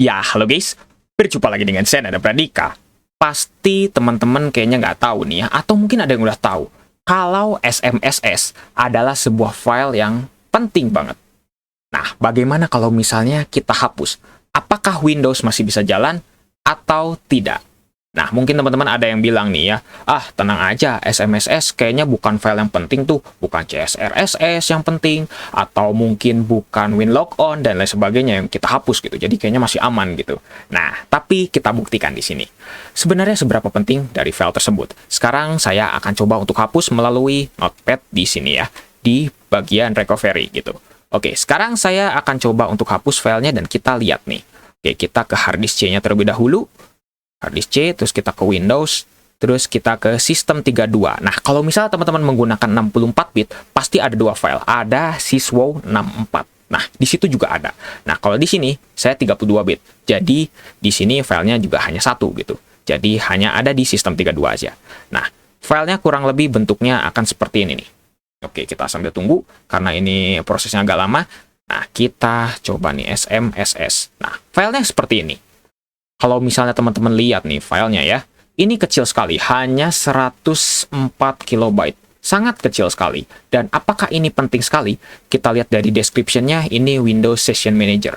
Ya, halo guys. Berjumpa lagi dengan saya, Nada Pradika. Pasti teman-teman kayaknya nggak tahu nih ya, atau mungkin ada yang udah tahu, kalau SMSS adalah sebuah file yang penting banget. Nah, bagaimana kalau misalnya kita hapus? Apakah Windows masih bisa jalan atau tidak? Nah, mungkin teman-teman ada yang bilang nih ya, tenang aja, SMSS kayaknya bukan file yang penting tuh, bukan CSRSS yang penting, atau mungkin bukan WinLogon dan lain sebagainya yang kita hapus gitu, jadi kayaknya masih aman gitu. Nah, tapi kita buktikan di sini. Sebenarnya seberapa penting dari file tersebut? Sekarang saya akan coba untuk hapus melalui notepad di sini ya, di bagian recovery gitu. Oke, sekarang saya akan coba untuk hapus filenya dan kita lihat nih. Oke, kita ke harddisk C-nya terlebih dahulu. Harddisk C, terus kita ke Windows, terus kita ke System 32. Nah, kalau misalnya teman-teman menggunakan 64 bit, pasti ada dua file. Ada syswow 64. Nah, di situ juga ada. Nah, kalau di sini, saya 32 bit. Jadi, di sini filenya juga hanya satu gitu. Jadi, hanya ada di System 32 aja. Nah, filenya kurang lebih bentuknya akan seperti ini nih. Oke, kita sambil tunggu, karena ini prosesnya agak lama. Nah, kita coba nih SMSS. Nah, filenya seperti ini. Kalau misalnya teman-teman lihat nih filenya ya, ini kecil sekali, hanya 104 kilobyte. Sangat kecil sekali. Dan apakah ini penting sekali? Kita lihat dari description-nya, ini Windows Session Manager.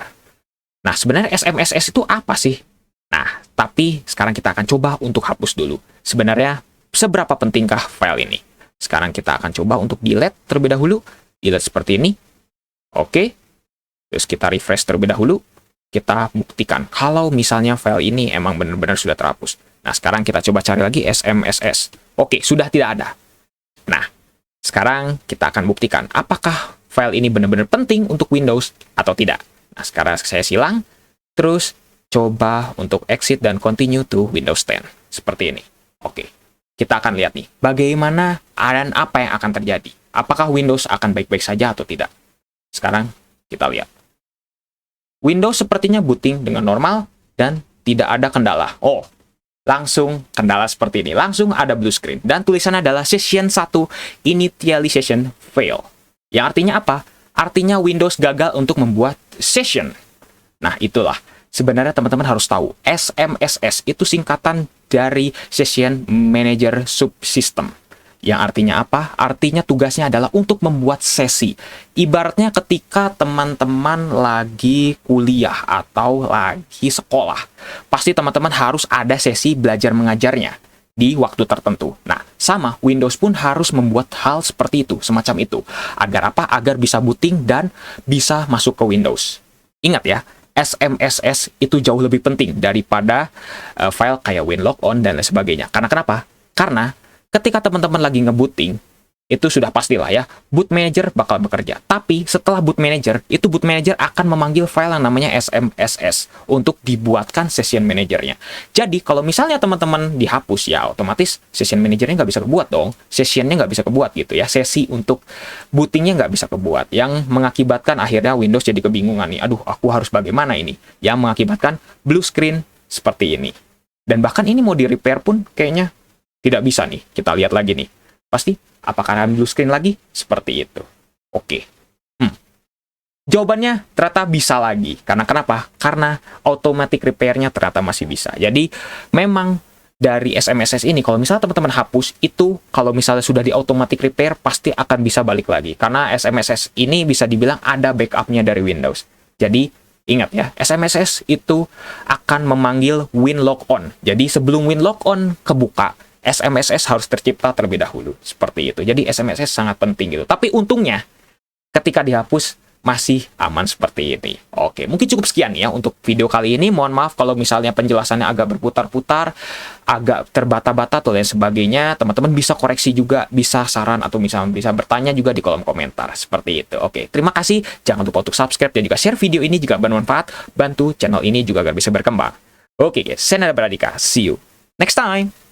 Nah, sebenarnya SMSS itu apa sih? Nah, tapi sekarang kita akan coba untuk hapus dulu. Sebenarnya, seberapa pentingkah file ini? Sekarang kita akan coba untuk delete terlebih dahulu. Delete seperti ini. Oke. Terus kita refresh terlebih dahulu. Kita buktikan kalau misalnya file ini emang benar-benar sudah terhapus. Nah, sekarang kita coba cari lagi SMSS. Oke, sudah tidak ada. Nah, sekarang kita akan buktikan apakah file ini benar-benar penting untuk Windows atau tidak. Nah, sekarang saya silang, terus coba untuk exit dan continue to Windows 10. Seperti ini. Oke, kita akan lihat nih, bagaimana dan apa yang akan terjadi. Apakah Windows akan baik-baik saja atau tidak. Sekarang kita lihat. Windows sepertinya booting dengan normal dan tidak ada kendala. Oh, langsung kendala seperti ini. Langsung ada blue screen. Dan tulisannya adalah Session 1 Initialization Fail. Yang artinya apa? Artinya Windows gagal untuk membuat session. Nah, itulah. Sebenarnya teman-teman harus tahu, SMSS itu singkatan dari Session Manager Subsystem. Yang artinya apa? Artinya tugasnya adalah untuk membuat sesi. Ibaratnya ketika teman-teman lagi kuliah atau lagi sekolah, pasti teman-teman harus ada sesi belajar mengajarnya di waktu tertentu. Nah, sama, Windows pun harus membuat hal seperti itu, semacam itu. Agar apa? Agar bisa booting dan bisa masuk ke Windows. Ingat ya, SMSS itu jauh lebih penting daripada file kayak WinLogon dan lain sebagainya. Karena kenapa? Karena ketika teman-teman lagi ngebooting, itu sudah pastilah ya, boot manager bakal bekerja. Tapi setelah boot manager, itu boot manager akan memanggil file yang namanya SMSS untuk dibuatkan session manajernya. Jadi kalau misalnya teman-teman dihapus ya, otomatis session manajernya nggak bisa kebuat dong. Sessionnya nggak bisa kebuat gitu ya. Sesi untuk bootingnya nggak bisa kebuat. Yang mengakibatkan akhirnya Windows jadi kebingungan nih. Aduh, aku harus bagaimana ini? Yang mengakibatkan blue screen seperti ini. Dan bahkan ini mau di-repair pun kayaknya tidak bisa nih. Kita lihat lagi nih. Pasti, apakah ada blue screen lagi? Seperti itu. Oke. Jawabannya ternyata bisa lagi. Karena kenapa? Karena automatic repair-nya ternyata masih bisa. Jadi, memang dari SMSS ini, kalau misalnya teman-teman hapus, itu kalau misalnya sudah di automatic repair, pasti akan bisa balik lagi. Karena SMSS ini bisa dibilang ada backup-nya dari Windows. Jadi, ingat ya, SMSS itu akan memanggil WinLogon. Jadi, sebelum WinLogon kebuka, SMSS harus tercipta terlebih dahulu. Seperti itu. Jadi SMSS sangat penting gitu. Tapi untungnya, ketika dihapus, masih aman seperti ini. Oke, mungkin cukup sekian ya untuk video kali ini. Mohon maaf kalau misalnya penjelasannya agak berputar-putar, agak terbata-bata atau lain sebagainya. Teman-teman bisa koreksi juga, bisa saran atau misalnya bisa bertanya juga di kolom komentar. Seperti itu. Oke, terima kasih. Jangan lupa untuk subscribe dan juga share video ini jika bermanfaat. Bantu channel ini juga agar bisa berkembang. Oke guys, saya Nada Pradika. See you next time.